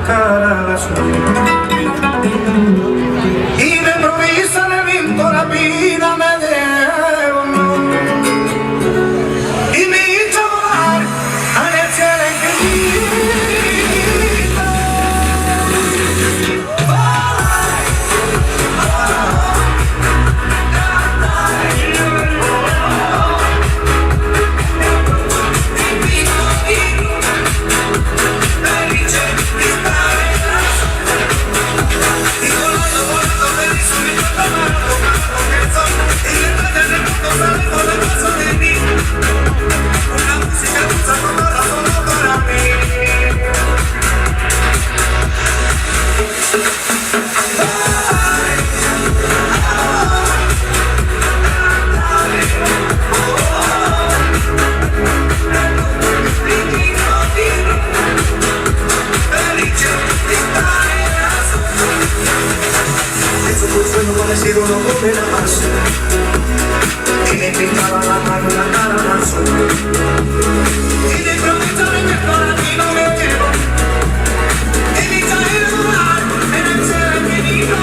cara al azul. Y de improviso en el viento la vida me devolvió y me hizo volar al cielo infinito. Parecido loco de la paz y me pintaba la mano en la cara al sol y de pronto me mezcló la vida me llevo y me traje a volar en el cielo infinito.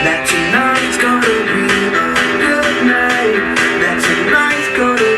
That tonight's gonna be a good night. That tonight's gonna